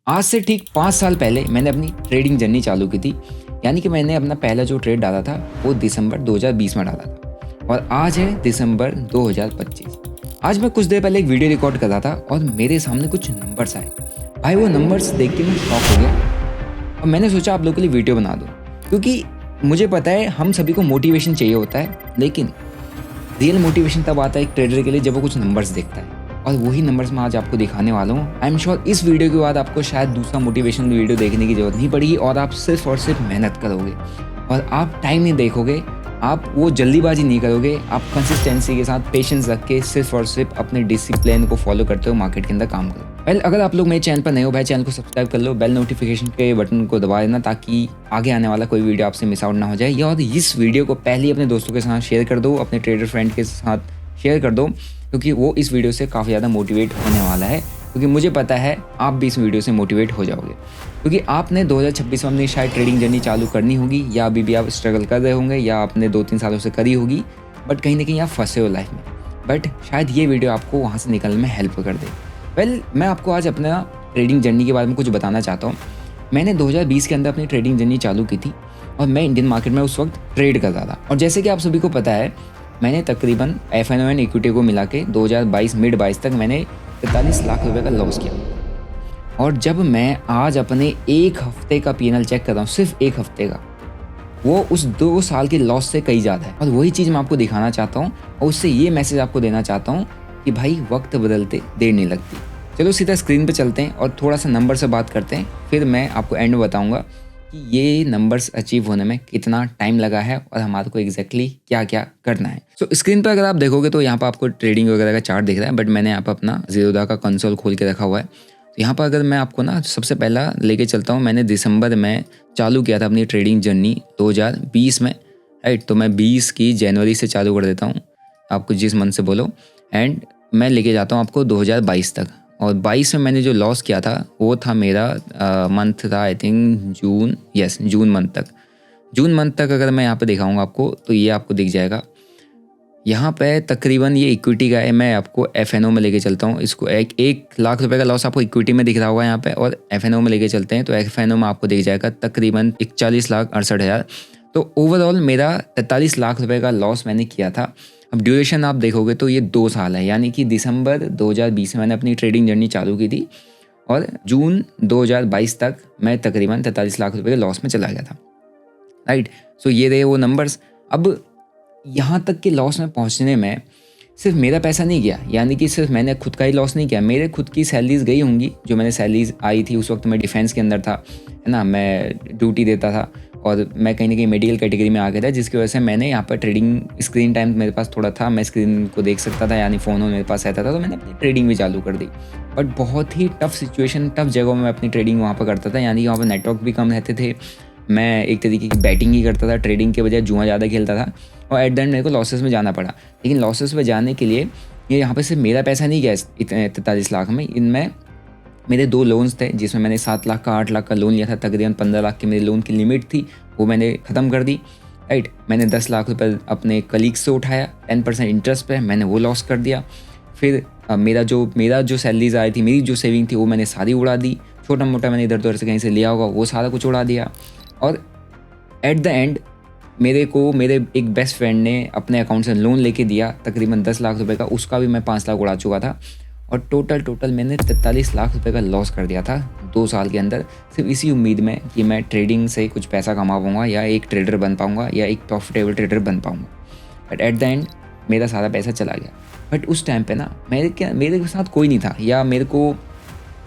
आज से ठीक 5 साल पहले मैंने अपनी ट्रेडिंग जर्नी चालू की थी। यानी कि मैंने अपना पहला जो ट्रेड डाला था वो दिसंबर 2020 में डाला था और आज है दिसंबर 2025। आज मैं कुछ देर पहले एक वीडियो रिकॉर्ड कर रहा था और मेरे सामने कुछ नंबर्स आए। भाई वो नंबर्स देख के मैं शॉक हो गया और मैंने सोचा आप लोगों के लिए वीडियो बना दूँ, क्योंकि मुझे पता है हम सभी को मोटिवेशन चाहिए होता है, लेकिन रियल मोटिवेशन तब आता है एक ट्रेडर के लिए जब वो कुछ नंबर्स देखता है। और वही नंबर्स मैं आज आपको दिखाने वाला हूँ। आई एम श्योर इस वीडियो के बाद आपको शायद दूसरा मोटिवेशनल वीडियो देखने की जरूरत नहीं पड़ेगी और आप सिर्फ और सिर्फ मेहनत करोगे और आप टाइम नहीं देखोगे, आप वो जल्दीबाजी नहीं करोगे, आप कंसिस्टेंसी के साथ पेशेंस रख के सिर्फ और सिर्फ अपने डिसिप्लिन को फॉलो करते हो मार्केट के अंदर काम करो। वेल, अगर आप लोग मेरे चैनल पर नए हो भाई, चैनल को सब्सक्राइब कर लो, बेल नोटिफिकेशन के बटन को दबा देना ताकि आगे आने वाला कोई वीडियो आपसे मिस आउट ना हो जाए। और इस वीडियो को पहले अपने दोस्तों के साथ शेयर कर दो, अपने ट्रेडर फ्रेंड के साथ शेयर कर दो, क्योंकि वो इस वीडियो से काफ़ी ज़्यादा मोटिवेट होने वाला है। क्योंकि मुझे पता है आप भी इस वीडियो से मोटिवेट हो जाओगे, क्योंकि आपने 2026 में अपनी शायद ट्रेडिंग जर्नी चालू करनी होगी या अभी भी आप स्ट्रगल कर रहे होंगे या आपने 2-3 सालों से करी होगी, बट कहीं ना कहीं आप फंसे हो लाइफ में। बट शायद ये वीडियो आपको वहाँ से निकलने में हेल्प कर दे। वेल, मैं आपको आज अपना ट्रेडिंग जर्नी के बारे में कुछ बताना चाहता हूँ। मैंने 2020 के अंदर अपनी ट्रेडिंग जर्नी चालू की थी और मैं इंडियन मार्केट में उस वक्त ट्रेड कर रहा था। और जैसे कि आप सभी को पता है, मैंने तकरीबन FNO एंड इक्विटी को मिला के 2022 मिड 22 तक मैंने 43 लाख रुपए का लॉस किया। और जब मैं आज अपने एक हफ्ते का P&L चेक कर रहा हूँ, सिर्फ एक हफ्ते का, वो उस 2 साल के लॉस से कहीं ज़्यादा है। और वही चीज़ मैं आपको दिखाना चाहता हूँ और उससे ये मैसेज आपको देना चाहता हूँ कि भाई वक्त बदलते देर नहीं लगती। चलो सीधा स्क्रीन पे चलते हैं और थोड़ा सा नंबर से बात करते हैं, फिर मैं आपको एंड में बताऊँगा कि ये नंबर्स अचीव होने में कितना टाइम लगा है और हमारे को एग्जैक्टली क्या क्या करना है। सो स्क्रीन पर अगर आप देखोगे तो यहाँ पर आपको ट्रेडिंग वगैरह का चार्ट दिख रहा है, बट मैंने यहाँ पर अपना ज़ीरोधा का कंसोल खोल के रखा हुआ है। तो यहाँ पर अगर मैं आपको ना सबसे पहला लेके चलता हूँ, मैंने दिसंबर में चालू किया था अपनी ट्रेडिंग जर्नी 2020 में, राइट। तो मैं 20 की जनवरी से चालू कर देता हूँ, आपको जिस मन से बोलो, एंड मैं लेके जाता हूँ आपको 2022 तक। और 22 में मैंने जो लॉस किया था वो था मेरा मंथ था I think June, yes June month तक। जून मंथ तक अगर मैं यहाँ पे दिखाऊंगा आपको तो ये आपको दिख जाएगा। यहाँ पे तकरीबन ये इक्विटी का है, मैं आपको FNO में लेके चलता हूँ। इसको 1 लाख रुपए का लॉस आपको इक्विटी में दिख रहा होगा यहाँ पे, और FNO में लेके चलते हैं तो FNO में आपको दिख जाएगा तकरीबन 41,68,000। तो ओवरऑल मेरा 43 लाख रुपए का लॉस मैंने किया था। अब ड्यूरेशन आप देखोगे तो ये 2 साल है, यानी कि दिसंबर 2020 में मैंने अपनी ट्रेडिंग जर्नी चालू की थी और जून 2022 तक मैं तकरीबन 43 लाख रुपए के लॉस में चला गया था, राइट। सो ये रहे वो नंबर्स। अब यहाँ तक के लॉस में पहुँचने में सिर्फ मेरा पैसा नहीं गया, यानी कि सिर्फ मैंने खुद का ही लॉस नहीं किया, मेरे खुद की सैलरीज गई होंगी। जो मैंने सैलरीज आई थी उस वक्त मैं डिफेंस के अंदर था, है ना, मैं ड्यूटी देता था और मैं कहीं ना कहीं मेडिकल कैटेगरी में आ गया था, जिसकी वजह से मैंने यहाँ पर ट्रेडिंग स्क्रीन टाइम मेरे पास थोड़ा था, मैं स्क्रीन को देख सकता था, यानी फ़ोन मेरे पास रहता था, तो मैंने अपनी ट्रेडिंग भी चालू कर दी। बट बहुत ही टफ सिचुएशन, टफ जगहों में अपनी ट्रेडिंग वहाँ पर करता था, यानी कि वहाँ पर नेटवर्क भी कम रहते थे। मैं एक तरीके की बैटिंग ही करता था, ट्रेडिंग के बजाय जुआ ज़्यादा खेलता था और एट द एंड मेरे को लॉसेस में जाना पड़ा। लेकिन लॉसेस में जाने के लिए ये यहाँ पे सिर्फ मेरा पैसा नहीं गया इतने 43 लाख में, इनमें मेरे 2 लोन्स थे, जिसमें मैंने 7 लाख का 8 लाख का लोन लिया था। तकरीबन 15 लाख की मेरी लोन की लिमिट थी, वो मैंने ख़त्म कर दी, राइट। मैंने 10 लाख रुपये अपने कलीग्स से उठाया 10% इंटरेस्ट पे, मैंने वो लॉस कर दिया। फिर मेरा जो सैलरीज आई थी, मेरी जो सेविंग थी वो मैंने सारी उड़ा दी। छोटा मोटा मैंने इधर उधर से कहीं से लिया होगा वो सारा कुछ उड़ा दिया। और एट द एंड मेरे एक बेस्ट फ्रेंड ने अपने अकाउंट से लोन लेके दिया तकरीबन 10 लाख रुपए का, उसका भी मैं 5 लाख उड़ा चुका था। और टोटल मैंने 43 लाख रुपए का लॉस कर दिया था 2 साल के अंदर, सिर्फ इसी उम्मीद में कि मैं ट्रेडिंग से कुछ पैसा कमा पाऊँगा या एक ट्रेडर बन पाऊँगा या एक प्रॉफिटेबल ट्रेडर बन पाऊँगा। बट एट द एंड मेरा सारा पैसा चला गया। बट उस टाइम पे ना मेरे साथ कोई नहीं था, या मेरे को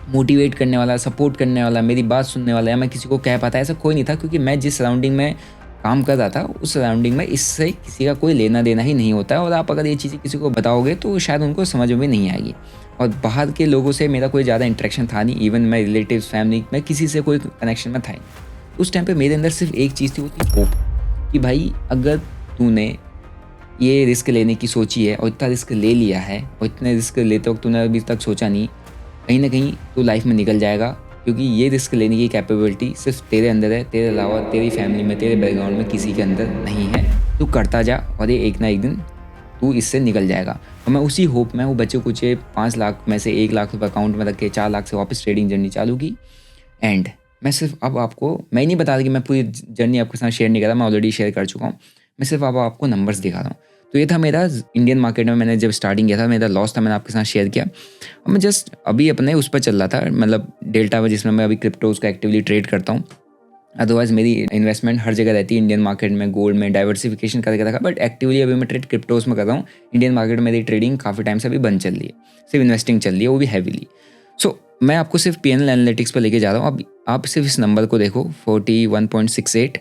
मोटिवेट करने वाला, सपोर्ट करने वाला, मेरी बात सुनने वाला, या मैं किसी को कह पाता, ऐसा कोई नहीं था। क्योंकि मैं जिस सराउंडिंग में काम कर रहा था उस सराउंडिंग में इससे किसी का कोई लेना देना ही नहीं होता है। और आप अगर ये चीज़ें किसी को बताओगे तो शायद उनको समझ में नहीं आएगी। और बाहर के लोगों से मेरा कोई ज़्यादा इंटरेक्शन था नहीं, इवन मैं रिलेटिव्स, फैमिली में किसी से कोई कनेक्शन में था ही। उस टाइम पे मेरे अंदर सिर्फ एक चीज़ थी, वो थी होप, कि भाई अगर तूने ये रिस्क लेने की सोची है और इतना रिस्क ले लिया है और इतने रिस्क लेते वक्त तूने अभी तक सोचा नहीं, कहीं ना कहीं तू लाइफ में निकल जाएगा। क्योंकि ये रिस्क लेने की कैपेबिलिटी सिर्फ तेरे अंदर है, तेरे अलावा तेरी फैमिली में, तेरे बैकग्राउंड में किसी के अंदर नहीं है। तू करता जा और ये एक ना एक दिन तू इससे निकल जाएगा। और मैं उसी होप में वो बच्चे कुछ 5 लाख में से 1 लाख रुपये अकाउंट में रख के 4 लाख से वापस ट्रेडिंग जर्नी चालू की। एंड मैं सिर्फ अब आपको, मैं नहीं बता रहा कि मैं पूरी जर्नी आपके साथ शेयर नहीं कर रहा, मैं ऑलरेडी शेयर कर चुका हूँ। मैं सिर्फ अब आपको नंबर्स दिखा रहा हूँ। तो ये था मेरा इंडियन मार्केट में मैंने जब स्टार्टिंग किया था, मेरा लॉस था, मैंने आपके साथ शेयर किया। और मैं जस्ट अभी अपने उस पर चल रहा था, मतलब डेल्टा पर, जिसमें मैं अभी क्रिप्टोज़ को एक्टिवली ट्रेड करता हूँ। अदरवाइज़ मेरी इन्वेस्टमेंट हर जगह रहती है, इंडियन मार्केट में, गोल्ड में, डाइवर्सिफिकेशन करके रखा, बट एक्टिवली अभी मैं ट्रेड क्रिप्टोज़ में कर रहा हूँ। इंडियन मार्केट में मेरी ट्रेडिंग काफ़ी टाइम से अभी बंद चल रही है, सिर्फ इन्वेस्टिंग चल रही है, वो भी हैवीली। सो मैं आपको सिर्फ पीएनएल एनालिटिक्स पर लेके जा रहा हूँ। अब आप सिर्फ इस नंबर को देखो 41.68।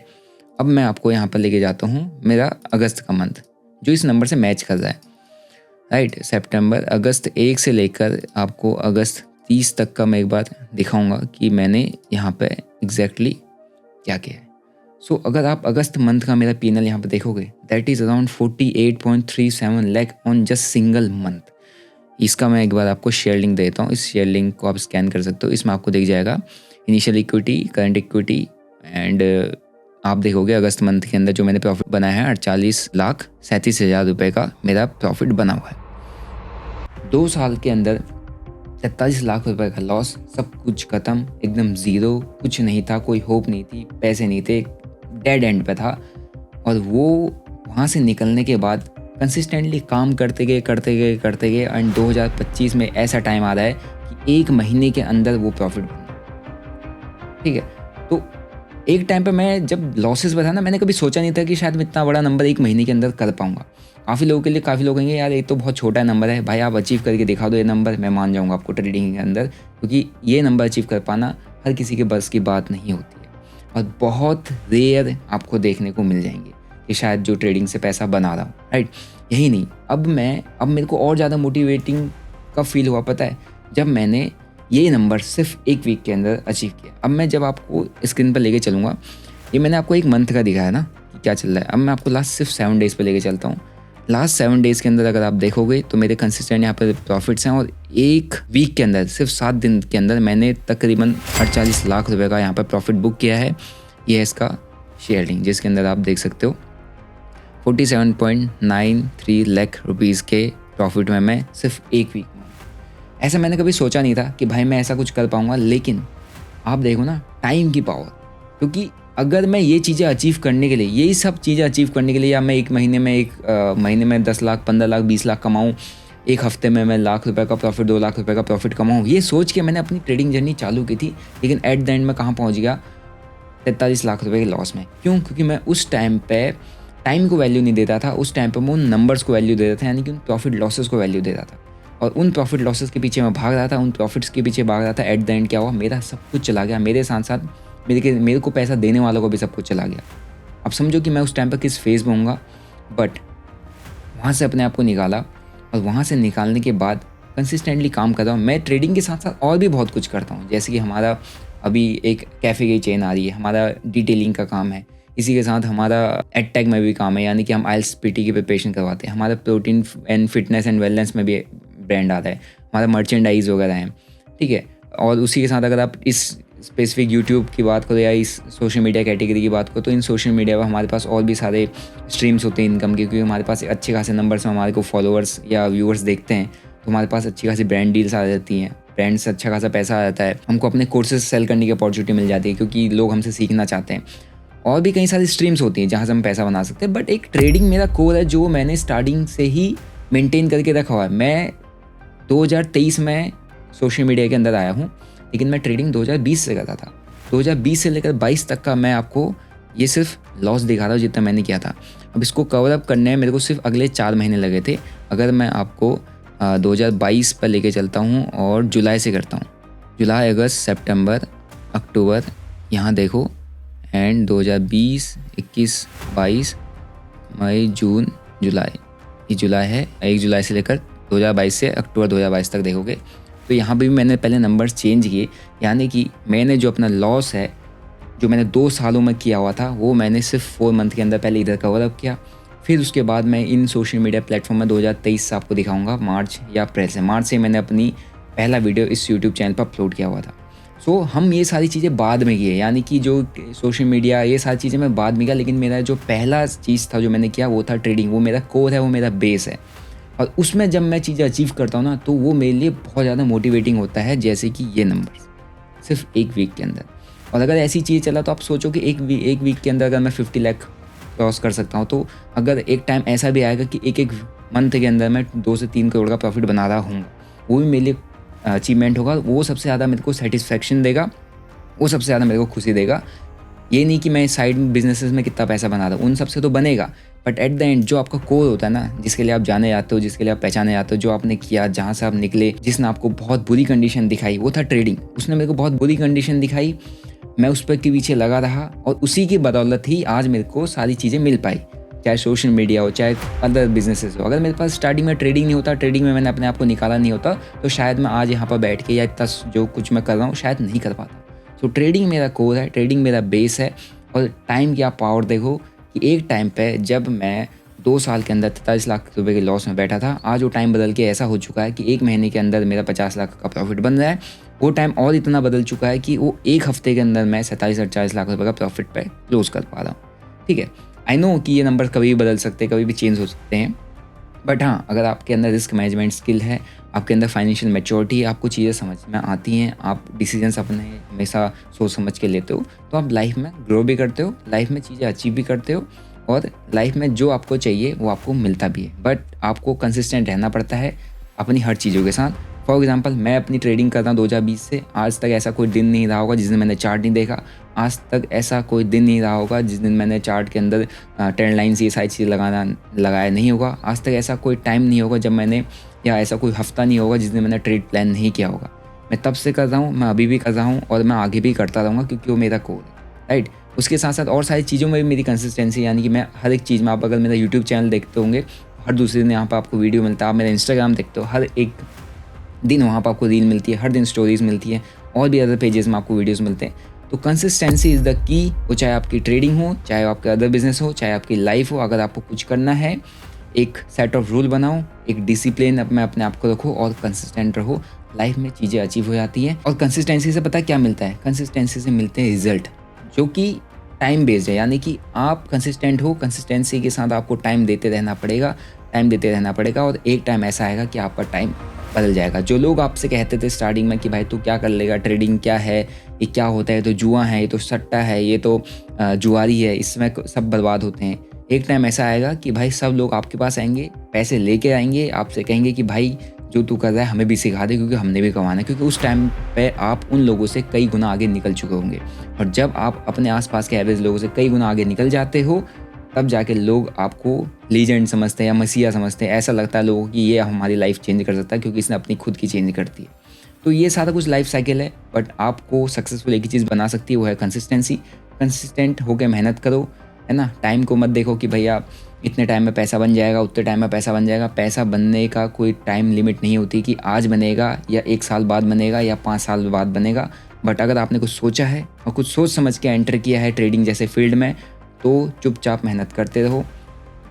अब मैं आपको यहाँ पर लेके जाता हूँ मेरा अगस्त का मंथ, जो इस नंबर से मैच कर रहा है, राइट। सितंबर, अगस्त 1 से लेकर आपको अगस्त 30 तक का मैं एक बार दिखाऊंगा कि मैंने यहाँ पे एग्जैक्टली क्या किया है। सो अगर आप अगस्त मंथ का मेरा पीएनएल यहाँ पे देखोगे, that is around 48.37 lakh on just single month. इसका मैं एक बार आपको शेयर लिंक देता हूँ, इस शेयर लिंक को आप स्कैन कर सकते हो। इसमें आपको दिख जाएगा initial equity, current equity and आप देखोगे अगस्त मंथ के अंदर जो मैंने प्रॉफिट बनाया है 48,37,000 रुपये का मेरा प्रॉफिट बना हुआ है। 2 साल के अंदर 43 लाख रुपए का लॉस, सब कुछ ख़त्म, एकदम ज़ीरो, कुछ नहीं था, कोई होप नहीं थी, पैसे नहीं थे, डेड एंड पे था। और वो वहाँ से निकलने के बाद कंसिस्टेंटली काम करते गए एंड 2025 में ऐसा टाइम आ रहा है कि 1 महीने के अंदर वो प्रॉफिट बना। ठीक है, तो एक टाइम पे मैं जब लॉसेस में था ना, मैंने कभी सोचा नहीं था कि शायद मैं इतना बड़ा नंबर 1 महीने के अंदर कर पाऊंगा। काफ़ी लोगों के लिए, काफ़ी लोग कहेंगे यार ये तो बहुत छोटा नंबर है, भाई आप अचीव करके दिखा दो ये नंबर, मैं मान जाऊंगा आपको ट्रेडिंग के अंदर, क्योंकि ये नंबर अचीव कर पाना हर किसी के बस की बात नहीं होती है। और बहुत रेयर आपको देखने को मिल जाएंगे कि शायद जो ट्रेडिंग से पैसा बना रहा हूँ, राइट। यही नहीं, अब मेरे को और ज़्यादा मोटिवेटिंग कब फील हुआ पता है, जब मैंने ये नंबर सिर्फ 1 वीक के अंदर अचीव किया। अब मैं जब आपको स्क्रीन पर लेके चलूँगा, ये मैंने आपको 1 मंथ का दिखाया ना कि क्या चल रहा है। अब मैं आपको लास्ट सिर्फ 7 डेज़ पे लेके चलता हूँ। लास्ट 7 डेज़ के अंदर अगर आप देखोगे तो मेरे कंसिस्टेंट यहाँ पर प्रॉफिट्स हैं, और 1 वीक के अंदर, सिर्फ 7 दिन के अंदर मैंने तकरीबन 48 लाख रुपये का यहाँ पर प्रॉफिट बुक किया है। ये है इसका शेयर लिंक, जिसके अंदर आप देख सकते हो 47.93 लाख रुपीज़ के प्रॉफिट में मैं सिर्फ 1 वीक में। ऐसा मैंने कभी सोचा नहीं था कि भाई मैं ऐसा कुछ कर पाऊँगा, लेकिन आप देखो ना टाइम की पावर। क्योंकि अगर मैं ये चीज़ें अचीव करने के लिए, यही सब चीज़ें अचीव करने के लिए, या मैं एक महीने में 10 लाख, 15 लाख, 20 लाख कमाऊँ, एक हफ्ते में मैं लाख रुपए का प्रॉफिट, 2 लाख रुपए का प्रॉफिट कमाऊँ, ये सोच के मैंने अपनी ट्रेडिंग जर्नी चालू की थी। लेकिन एट द एंड में कहाँ पहुँच गया, 43 लाख रुपए के लॉस में। क्यों? क्योंकि मैं उस टाइम पे टाइम को वैल्यू नहीं देता था, उस टाइम पे मैं उन नंबर्स को वैल्यू देता था, यानी कि उन प्रॉफिट लॉसेस को वैल्यू देता था। और उन प्रॉफिट लॉसेस के पीछे मैं भाग रहा था, उन प्रॉफिट्स के पीछे भाग रहा था। एट द एंड क्या हुआ, मेरा सब कुछ चला गया, मेरे साथ साथ मेरे को पैसा देने वालों को भी सब कुछ चला गया। अब समझो कि मैं उस टाइम पर किस फेज़ में होऊंगा, बट वहाँ से अपने आप को निकाला, और वहाँ से निकालने के बाद कंसिस्टेंटली काम कर रहा हूँ। मैं ट्रेडिंग के साथ साथ और भी बहुत कुछ करता हूँ, जैसे कि हमारा अभी एक कैफ़े की चेन आ रही है, हमारा डिटेलिंग का काम है, इसी के साथ हमारा एडटेक में भी काम है, यानी कि हम आइल्स पीटी की प्रिपरेशन करवाते हैं, हमारा protein and fitness and wellness में भी ब्रांड आता है, हमारा मर्चेंडाइज वगैरह है, ठीक है। और उसी के साथ अगर आप इस स्पेसिफिक यूट्यूब की बात करो या इस सोशल मीडिया कैटेगरी की बात करो, तो इन सोशल मीडिया पर हमारे पास और भी सारे स्ट्रीम्स होते हैं इनकम के, क्योंकि हमारे पास अच्छे खासे नंबर्स में हमारे को फॉलोअर्स या व्यूअर्स देखते हैं, तो हमारे पास अच्छी खासी ब्रांड डील्स आ जाती हैं, ब्रांड से अच्छा खासा पैसा आ जाता है, हमको अपने कोर्सेज सेल करने की अपॉर्चुनिटी मिल जाती है, क्योंकि लोग हमसे सीखना चाहते हैं। और भी कई सारी स्ट्रीम्स होती हैं जहाँ से हम पैसा बना सकते हैं, बट एक ट्रेडिंग मेरा कोर है जो मैंने स्टार्टिंग से ही मेंटेन करके रखा हुआ है। मैं 2023 में सोशल मीडिया के अंदर आया हूँ, लेकिन मैं ट्रेडिंग 2020 से करता था। 2020 से लेकर 22 तक का मैं आपको ये सिर्फ लॉस दिखा रहा हूँ जितना मैंने किया था। अब इसको कवर अप करने में मेरे को सिर्फ अगले 4 महीने लगे थे। अगर मैं आपको 2022 पर लेके चलता हूँ और जुलाई से करता हूँ, जुलाई, अगस्त, सितंबर, अक्टूबर, यहाँ देखो, एंड 2020, 21, 22, मई, जून, जुलाई, ये जुलाई है। 1 जुलाई से लेकर 2022 से अक्टूबर 2022 तक देखोगे तो यहाँ भी मैंने पहले नंबर्स चेंज किए, यानी कि मैंने जो अपना लॉस है जो मैंने 2 सालों में किया हुआ था, वो मैंने सिर्फ 4 मंथ के अंदर पहले इधर कवर अप किया। फिर उसके बाद मैं इन सोशल मीडिया प्लेटफॉर्म में 2023 से आपको दिखाऊंगा, मार्च या अप्रैल से। मार्च से मैंने अपनी पहला वीडियो इस यूट्यूब चैनल पर अपलोड किया हुआ था। सो हम ये सारी चीज़ें बाद में किए, यानी कि जो सोशल मीडिया, ये सारी चीज़ें मैं बाद में किया, लेकिन मेरा जो पहला चीज़ था जो मैंने किया वो था ट्रेडिंग। वो मेरा कोर है, वो मेरा बेस है, और उसमें जब मैं चीज़ें अचीव करता हूँ ना, तो वो मेरे लिए बहुत ज़्यादा मोटिवेटिंग होता है, जैसे कि ये नंबर। सिर्फ एक वीक के अंदर। और अगर ऐसी चीज़ चला तो आप सोचो कि एक वीक के अंदर अगर मैं 50 लाख क्रॉस कर सकता हूँ, तो अगर एक टाइम ऐसा भी आएगा कि एक मंथ के अंदर मैं 2 से 3 करोड़ का प्रॉफिट बना रहा हूँ, वो भी मेरे लिए अचीवमेंट होगा। वो सबसे ज़्यादा मेरे को सेटिस्फैक्शन देगा, वो सबसे ज़्यादा मेरे को खुशी देगा। ये नहीं कि मैं साइड बिजनेसेस में कितना पैसा बना रहा हूँ, उन सबसे तो बनेगा, बट एट द एंड जो आपका कोर होता है ना, जिसके लिए आप जाने जाते हो, जिसके लिए आप पहचाने जाते हो, जो आपने किया, जहाँ से आप निकले, जिसने आपको बहुत बुरी कंडीशन दिखाई, वो था ट्रेडिंग। उसने मेरे को बहुत बुरी कंडीशन दिखाई, मैं उस पर के पीछे लगा रहा और उसी की बदौलत ही आज मेरे को सारी चीज़ें मिल पाई, चाहे सोशल मीडिया हो, चाहे अदर बिजनेसेस हो। अगर मेरे पास स्टार्टिंग में ट्रेडिंग नहीं होता, ट्रेडिंग में मैंने अपने आप को निकाला नहीं होता, तो शायद मैं आज यहाँ पर बैठ के या इतना जो कुछ मैं कर रहा हूँ शायद नहीं कर पाता। तो ट्रेडिंग मेरा कोर है, ट्रेडिंग मेरा बेस है। और टाइम की आप पावर देखो कि एक टाइम पे जब मैं 2 साल के अंदर 43 लाख रुपए के लॉस में बैठा था, आज वो टाइम बदल के ऐसा हो चुका है कि 1 महीने के अंदर मेरा 50 लाख का प्रॉफिट बन रहा है। वो टाइम और इतना बदल चुका है कि वो 1 हफ्ते के अंदर मैं 47-48 लाख रुपए का प्रॉफिट पे क्लोज कर पा रहा हूँ। ठीक है, आई नो कि ये नंबर कभी भी बदल सकते हैं, कभी भी चेंज हो सकते हैं, बट हाँ, अगर आपके अंदर रिस्क मैनेजमेंट स्किल है, आपके अंदर फाइनेंशियल मैच्योरिटी है, आपको चीज़ें समझ में आती हैं, आप डिसीजंस अपने हमेशा सोच समझ के लेते हो, तो आप लाइफ में ग्रो भी करते हो, लाइफ में चीज़ें अचीव भी करते हो, और लाइफ में जो आपको चाहिए वो आपको मिलता भी है। बट आपको कंसिस्टेंट रहना पड़ता है अपनी हर चीज़ों के साथ। फॉर एग्जांपल, मैं अपनी ट्रेडिंग करता हूँ 2020 से, आज तक ऐसा कोई दिन नहीं रहा होगा जिस दिन मैंने चार्ट नहीं देखा, आज तक ऐसा कोई दिन नहीं रहा होगा जिस दिन मैंने चार्ट के अंदर ट्रेंड लाइन्स ये सारी चीज़ें लगाया नहीं होगा, आज तक ऐसा कोई टाइम नहीं होगा जब मैंने, या ऐसा कोई हफ्ता नहीं होगा जिस दिन मैंने ट्रेड प्लान नहीं किया होगा। मैं तब से कर रहा हूँ, मैं अभी भी कर रहा हूँ, और मैं आगे भी करता रहूँगा, क्योंकि वो मेरा कोर है, राइट। उसके साथ साथ और सारी चीज़ों में भी मेरी कंसिस्टेंसी, यानी कि मैं हर एक चीज़ में, आप अगर मेरा यूट्यूब चैनल देखते होंगे, हर दूसरे दिन यहाँ पर आपको वीडियो मिलता है, आप मेरा इंस्टाग्राम देखते हो, हर एक दिन वहाँ पर आपको रील मिलती है, हर दिन स्टोरीज़ मिलती है, और भी अदर पेजेस में आपको वीडियोज़ मिलते हैं। तो कंसिस्टेंसी इज़ द की। वो चाहे आपकी ट्रेडिंग हो, चाहे आपका अदर बिजनेस हो, चाहे आपकी लाइफ हो, अगर आपको कुछ करना है, एक सेट ऑफ रूल बनाओ, एक डिसिप्लिन में अपने आप को रखो और कंसिस्टेंट रहो, लाइफ में चीज़ें अचीव हो जाती है। और कंसिस्टेंसी से पता क्या मिलता है? कंसिस्टेंसी से मिलते हैं रिजल्ट, जो कि टाइम बेस्ड है, यानी कि आप कंसिस्टेंट हो, कंसिस्टेंसी के साथ आपको टाइम देते रहना पड़ेगा, और एक टाइम ऐसा आएगा कि आपका टाइम बदल जाएगा। जो लोग आपसे कहते थे स्टार्टिंग में कि भाई तू क्या कर लेगा, ट्रेडिंग क्या है, ये क्या होता है, तो जुआ है, ये तो सट्टा है, ये तो जुआरी है, इसमें सब बर्बाद होते हैं, एक टाइम ऐसा आएगा कि भाई सब लोग आपके पास आएंगे, पैसे लेके आएंगे, आपसे कहेंगे कि भाई जो तू कर रहा है हमें भी सिखा दे, क्योंकि हमने भी कमाना है, क्योंकि उस टाइम पे आप उन लोगों से कई गुना आगे निकल चुके होंगे। और जब आप अपने आसपास के एवरेज लोगों से कई गुना आगे निकल जाते हो, तब जाके लोग आपको लीजेंड समझते हैं या मसीहा समझते हैं। ऐसा लगता है लोगों की ये हमारी लाइफ चेंज कर सकता है, क्योंकि इसने अपनी खुद की चेंज करती है। तो ये सारा कुछ लाइफ साइकिल है, बट आपको सक्सेसफुल एक ही चीज़ बना सकती है, वो है कंसिस्टेंसी। कंसिस्टेंट होकर मेहनत करो, है ना। टाइम को मत देखो कि भैया इतने टाइम में पैसा बन जाएगा, उतने टाइम में पैसा बन जाएगा। पैसा बनने का कोई टाइम लिमिट नहीं होती कि आज बनेगा या 1 साल बाद बनेगा या 5 साल बाद बनेगा। बट अगर आपने कुछ सोचा है और कुछ सोच समझ के एंटर किया है ट्रेडिंग जैसे फील्ड में, तो चुपचाप मेहनत करते रहो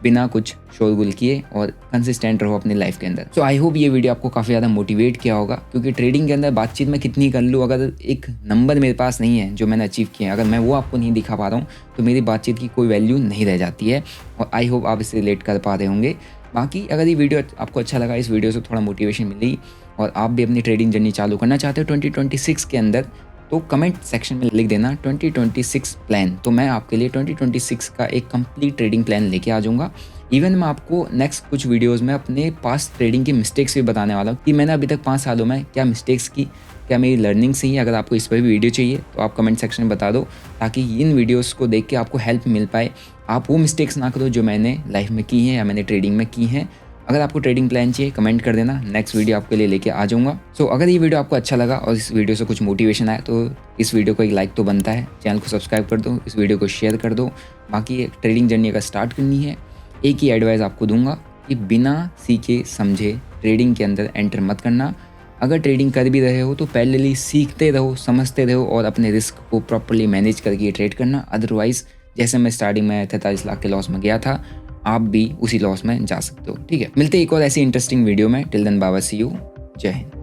बिना कुछ शोरगुल किए, और कंसिस्टेंट रहो अपनी लाइफ के अंदर। सो आई होप ये वीडियो आपको काफ़ी ज़्यादा मोटिवेट किया होगा, क्योंकि ट्रेडिंग के अंदर बातचीत में कितनी कर लूँ, अगर एक नंबर मेरे पास नहीं है जो मैंने अचीव किया है, अगर मैं वो आपको नहीं दिखा पा रहा हूँ, तो मेरी बातचीत की कोई वैल्यू नहीं रह जाती है। और आई होप आप इससे रिलेट कर पा रहे होंगे। बाकी अगर ये वीडियो आपको अच्छा लगा, इस वीडियो से थोड़ा मोटिवेशन मिली, और आप भी अपनी ट्रेडिंग जर्नी चालू करना चाहते हो 2026 के अंदर, तो कमेंट सेक्शन में लिख देना 2026 प्लान। तो मैं आपके लिए 2026 का एक कंप्लीट ट्रेडिंग प्लान लेके आ जाऊँगा। इवन मैं आपको नेक्स्ट कुछ वीडियोस में अपने पास्ट ट्रेडिंग की मिस्टेक्स भी बताने वाला हूँ कि मैंने अभी तक 5 सालों में क्या मिस्टेक्स की, क्या मेरी लर्निंग से ही। अगर आपको इस पर भी वीडियो चाहिए तो आप कमेंट सेक्शन में बता दो, ताकि इन वीडियोस को देख के आपको हेल्प मिल पाए, आप वो मिस्टेक्स ना करो जो मैंने लाइफ में की हैं या मैंने ट्रेडिंग में की हैं। अगर आपको ट्रेडिंग प्लान चाहिए कमेंट कर देना, नेक्स्ट वीडियो आपके लिए लेके आ जाऊँगा। सो अगर ये वीडियो आपको अच्छा लगा और इस वीडियो से कुछ मोटिवेशन आया, तो इस वीडियो को एक लाइक तो बनता है, चैनल को सब्सक्राइब कर दो, इस वीडियो को शेयर कर दो। बाकी ट्रेडिंग जर्नी अगर स्टार्ट करनी है, एक ही एडवाइस आपको दूंगा कि बिना सीखे समझे ट्रेडिंग के अंदर एंटर मत करना। अगर ट्रेडिंग कर भी रहे हो तो पहले सीखते रहो, समझते रहो, और अपने रिस्क को प्रॉपर्ली मैनेज करके ट्रेड करना। अदरवाइज जैसे मैं स्टार्टिंग में 43 लाख के लॉस में गया था, आप भी उसी लॉस में जा सकते हो। ठीक है, मिलते हैं एक और ऐसी इंटरेस्टिंग वीडियो में। Till then bye, see you, जय हिंद।